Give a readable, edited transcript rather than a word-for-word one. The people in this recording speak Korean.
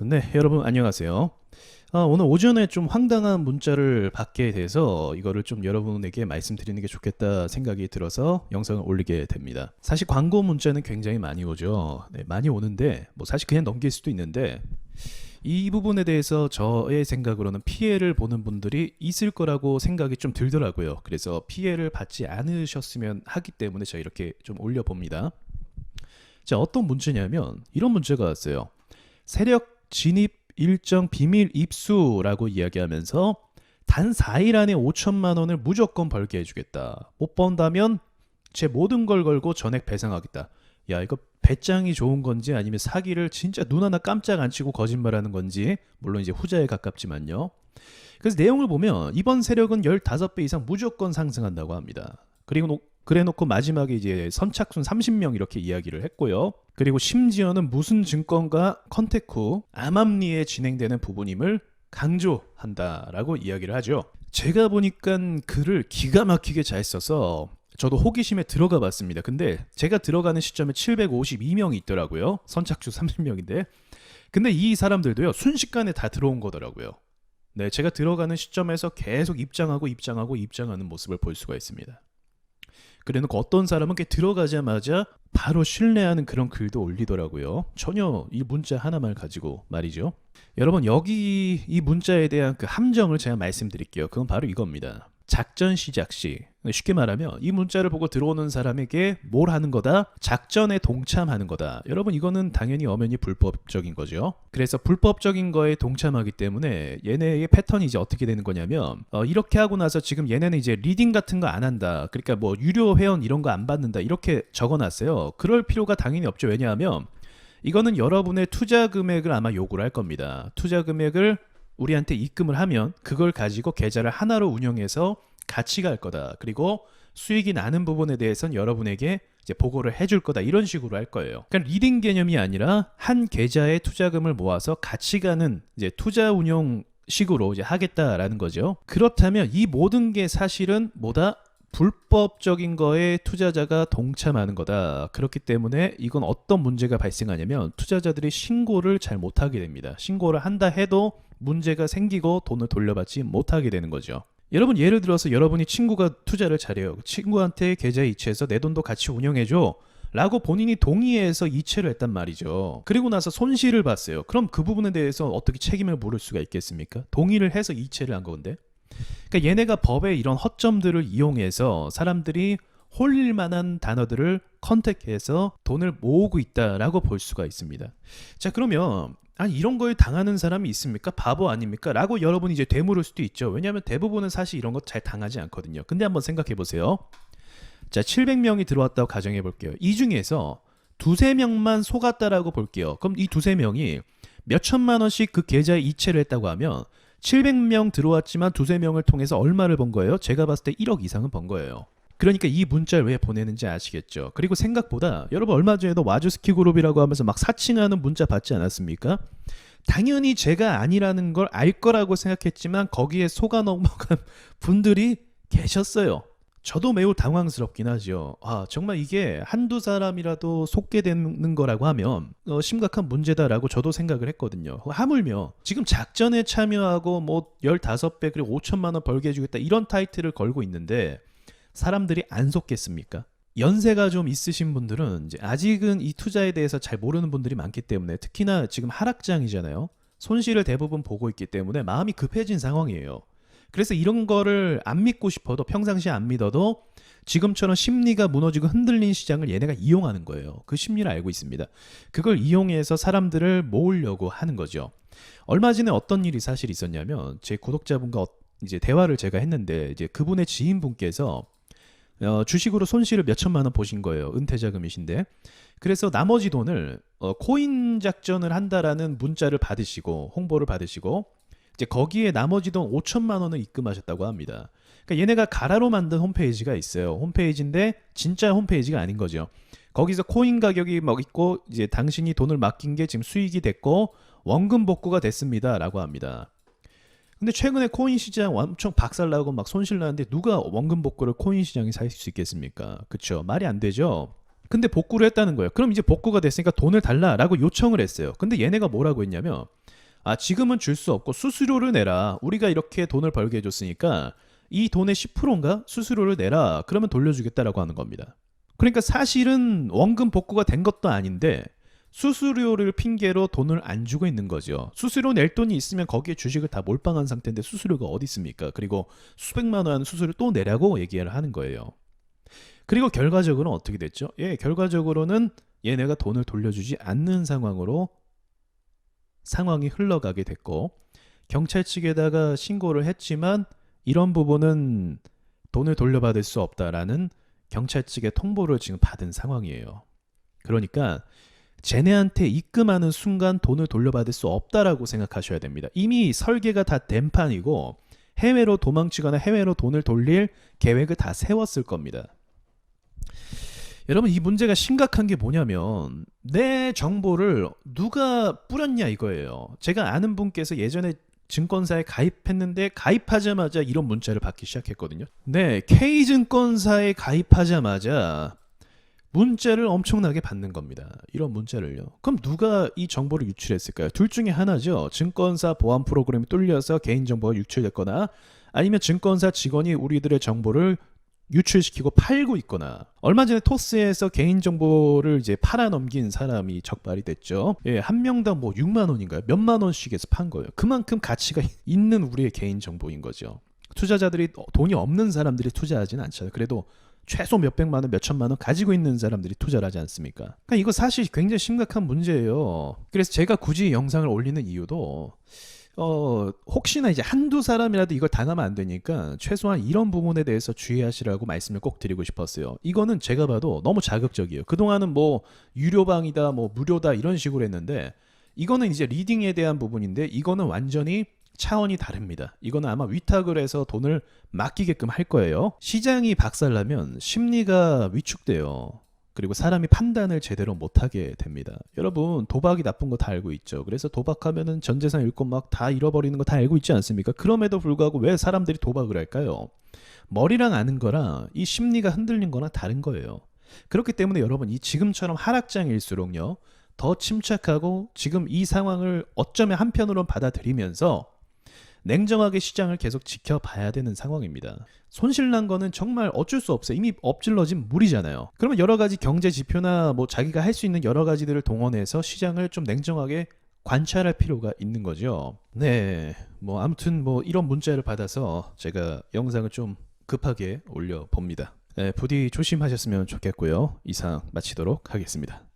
네, 여러분 안녕하세요. 오늘 오전에 좀 황당한 문자를 받게 돼서 이거를 좀 여러분에게 말씀드리는 게 좋겠다 생각이 들어서 영상을 올리게 됩니다. 사실 광고 문자는 굉장히 많이 오죠. 네, 많이 오는데 뭐 사실 그냥 넘길 수도 있는데 이 부분에 대해서 저의 생각으로는 피해를 보는 분들이 있을 거라고 생각이 좀 들더라고요. 그래서 피해를 받지 않으셨으면 하기 때문에 제가 이렇게 좀 올려봅니다. 자, 어떤 문제냐면 이런 문제가 왔어요. 세력 진입 일정 비밀 입수라고 이야기하면서 단 4일 안에 5천만 원을 무조건 벌게 해주겠다. 못 번다면 제 모든 걸 걸고 전액 배상하겠다. 야, 이거 배짱이 좋은 건지 아니면 사기를 진짜 눈 하나 깜짝 안 치고 거짓말하는 건지, 물론 이제 후자에 가깝지만요. 그래서 내용을 보면 이번 세력은 15배 이상 무조건 상승한다고 합니다. 그리고 그래놓고 마지막에 이제 선착순 30명 이렇게 이야기를 했고요. 그리고 심지어는 무슨 증권과 컨택 후 암암리에 진행되는 부분임을 강조한다라고 이야기를 하죠. 제가 보니까 글을 기가 막히게 잘 써서 저도 호기심에 들어가 봤습니다. 근데 제가 들어가는 시점에 752명이 있더라고요. 선착순 30명인데. 근데 이 사람들도요, 순식간에 다 들어온 거더라고요. 네, 제가 들어가는 시점에서 계속 입장하는 모습을 볼 수가 있습니다. 그래놓고 어떤 사람은 들어가자마자 바로 신뢰하는 그런 글도 올리더라고요. 전혀 이 문자 하나만 가지고 말이죠. 여러분, 여기 이 문자에 대한 그 함정을 제가 말씀드릴게요. 그건 바로 이겁니다. 작전 시작 시, 쉽게 말하면 이 문자를 보고 들어오는 사람에게 뭘 하는 거다? 작전에 동참하는 거다. 여러분, 이거는 당연히 엄연히 불법적인 거죠. 그래서 불법적인 거에 동참하기 때문에 얘네의 패턴이 이제 어떻게 되는 거냐면, 이렇게 하고 나서 지금 얘네는 이제 리딩 같은 거 안 한다. 그러니까 뭐 유료 회원 이런 거 안 받는다. 이렇게 적어놨어요. 그럴 필요가 당연히 없죠. 왜냐하면 이거는 여러분의 투자 금액을 아마 요구를 할 겁니다. 투자 금액을 우리한테 입금을 하면 그걸 가지고 계좌를 하나로 운영해서 같이 갈 거다. 그리고 수익이 나는 부분에 대해서는 여러분에게 이제 보고를 해줄 거다. 이런 식으로 할 거예요. 그러니까 리딩 개념이 아니라 한 계좌에 투자금을 모아서 같이 가는 이제 투자 운용 식으로 이제 하겠다라는 거죠. 그렇다면 이 모든 게 사실은 뭐다? 불법적인 거에 투자자가 동참하는 거다. 그렇기 때문에 이건 어떤 문제가 발생하냐면 투자자들이 신고를 잘 못하게 됩니다. 신고를 한다 해도 문제가 생기고 돈을 돌려받지 못하게 되는 거죠. 여러분, 예를 들어서 여러분이 친구가 투자를 잘해요. 친구한테 계좌에 이체해서 내 돈도 같이 운영해줘 라고 본인이 동의해서 이체를 했단 말이죠. 그리고 나서 손실을 봤어요. 그럼 그 부분에 대해서 어떻게 책임을 물을 수가 있겠습니까? 동의를 해서 이체를 한 건데. 그러니까 얘네가 법의 이런 허점들을 이용해서 사람들이 홀릴 만한 단어들을 컨택해서 돈을 모으고 있다라고 볼 수가 있습니다. 자, 그러면 아니 이런 거에 당하는 사람이 있습니까? 바보 아닙니까? 라고 여러분이 이제 되물을 수도 있죠. 왜냐하면 대부분은 사실 이런 거 잘 당하지 않거든요. 근데 한번 생각해 보세요. 자, 700명이 들어왔다고 가정해 볼게요. 이 중에서 두세 명만 속았다라고 볼게요. 그럼 이 두세 명이 몇 천만 원씩 그 계좌에 이체를 했다고 하면 700명 들어왔지만 두세 명을 통해서 얼마를 번 거예요? 제가 봤을 때 1억 이상은 번 거예요. 그러니까 이 문자를 왜 보내는지 아시겠죠? 그리고 생각보다 여러분 얼마 전에도 와주스키 그룹이라고 하면서 막 사칭하는 문자 받지 않았습니까? 당연히 제가 아니라는 걸 알 거라고 생각했지만 거기에 속아 넘어간 분들이 계셨어요. 저도 매우 당황스럽긴 하죠. 정말 이게 한두 사람이라도 속게 되는 거라고 하면 심각한 문제다라고 저도 생각을 했거든요. 하물며 지금 작전에 참여하고 뭐 15배 그리고 5천만 원 벌게 해주겠다 이런 타이틀을 걸고 있는데 사람들이 안 속겠습니까? 연세가 좀 있으신 분들은 이제 아직은 이 투자에 대해서 잘 모르는 분들이 많기 때문에, 특히나 지금 하락장이잖아요. 손실을 대부분 보고 있기 때문에 마음이 급해진 상황이에요. 그래서 이런 거를 안 믿고 싶어도, 평상시에 안 믿어도 지금처럼 심리가 무너지고 흔들린 시장을 얘네가 이용하는 거예요. 그 심리를 알고 있습니다. 그걸 이용해서 사람들을 모으려고 하는 거죠. 얼마 전에 어떤 일이 사실 있었냐면, 제 구독자분과 이제 대화를 제가 했는데, 이제 그분의 지인분께서 주식으로 손실을 몇 천만 원 보신 거예요. 은퇴자금이신데. 그래서 나머지 돈을 코인 작전을 한다라는 문자를 받으시고 홍보를 받으시고 이제 거기에 나머지 돈 5천만 원을 입금하셨다고 합니다. 그러니까 얘네가 가라로 만든 홈페이지가 있어요. 홈페이지인데 진짜 홈페이지가 아닌 거죠. 거기서 코인 가격이 막 있고 이제 당신이 돈을 맡긴 게 지금 수익이 됐고 원금 복구가 됐습니다라고 합니다. 근데 최근에 코인 시장 엄청 박살나고 막 손실 나는데 누가 원금 복구를 코인 시장에 살 수 있겠습니까? 그쵸? 말이 안 되죠. 근데 복구를 했다는 거예요. 그럼 이제 복구가 됐으니까 돈을 달라라고 요청을 했어요. 근데 얘네가 뭐라고 했냐면 아, 지금은 줄 수 없고 수수료를 내라. 우리가 이렇게 돈을 벌게 해줬으니까 이 돈의 10%인가 수수료를 내라. 그러면 돌려주겠다라고 하는 겁니다. 그러니까 사실은 원금 복구가 된 것도 아닌데 수수료를 핑계로 돈을 안 주고 있는 거죠. 수수료 낼 돈이 있으면 거기에 주식을 다 몰빵한 상태인데 수수료가 어디 있습니까? 그리고 수백만 원 수수료 또 내라고 얘기를 하는 거예요. 그리고 결과적으로는 어떻게 됐죠? 예, 결과적으로는 얘네가 돈을 돌려주지 않는 상황이 흘러가게 됐고, 경찰 측에다가 신고를 했지만 이런 부분은 돈을 돌려받을 수 없다라는 경찰 측의 통보를 지금 받은 상황이에요. 그러니까 쟤네한테 입금하는 순간 돈을 돌려받을 수 없다라고 생각하셔야 됩니다. 이미 설계가 다 된 판이고 해외로 도망치거나 해외로 돈을 돌릴 계획을 다 세웠을 겁니다. 여러분, 이 문제가 심각한 게 뭐냐면 내 정보를 누가 뿌렸냐 이거예요. 제가 아는 분께서 예전에 증권사에 가입했는데 가입하자마자 이런 문자를 받기 시작했거든요. 네, K증권사에 가입하자마자 문자를 엄청나게 받는 겁니다. 이런 문자를요. 그럼 누가 이 정보를 유출했을까요? 둘 중에 하나죠. 증권사 보안 프로그램이 뚫려서 개인정보가 유출됐거나 아니면 증권사 직원이 우리들의 정보를 유출시키고 팔고 있거나, 얼마 전에 토스에서 개인정보를 이제 팔아넘긴 사람이 적발이 됐죠. 예, 한 명당 뭐 6만 원인가요? 몇만 원씩에서 판 거예요. 그만큼 가치가 있는 우리의 개인정보인 거죠. 투자자들이, 돈이 없는 사람들이 투자하지는 않잖아요. 그래도 최소 몇백만 원, 몇천만 원 가지고 있는 사람들이 투자를 하지 않습니까? 그러니까 이거 사실 굉장히 심각한 문제예요. 그래서 제가 굳이 영상을 올리는 이유도 혹시나 이제 한두 사람이라도 이걸 당하면 안 되니까 최소한 이런 부분에 대해서 주의하시라고 말씀을 꼭 드리고 싶었어요. 이거는 제가 봐도 너무 자극적이에요. 그동안은 뭐 유료방이다, 뭐 무료다 이런 식으로 했는데 이거는 이제 리딩에 대한 부분인데 이거는 완전히 차원이 다릅니다. 이거는 아마 위탁을 해서 돈을 맡기게끔 할 거예요. 시장이 박살나면 심리가 위축돼요. 그리고 사람이 판단을 제대로 못하게 됩니다. 여러분, 도박이 나쁜 거 다 알고 있죠. 그래서 도박하면은 전 재산 잃고 막 다 잃어버리는 거 다 알고 있지 않습니까? 그럼에도 불구하고 왜 사람들이 도박을 할까요? 머리랑 아는 거랑 이 심리가 흔들린 거랑 다른 거예요. 그렇기 때문에 여러분, 이 지금처럼 하락장일수록요, 더 침착하고 지금 이 상황을 어쩌면 한편으로는 받아들이면서 냉정하게 시장을 계속 지켜봐야 되는 상황입니다. 손실난 거는 정말 어쩔 수 없어요. 이미 엎질러진 물이잖아요. 그러면 여러 가지 경제 지표나 뭐 자기가 할 수 있는 여러 가지들을 동원해서 시장을 좀 냉정하게 관찰할 필요가 있는 거죠. 네, 뭐 아무튼 뭐 이런 문자를 받아서 제가 영상을 좀 급하게 올려봅니다. 네, 부디 조심하셨으면 좋겠고요. 이상 마치도록 하겠습니다.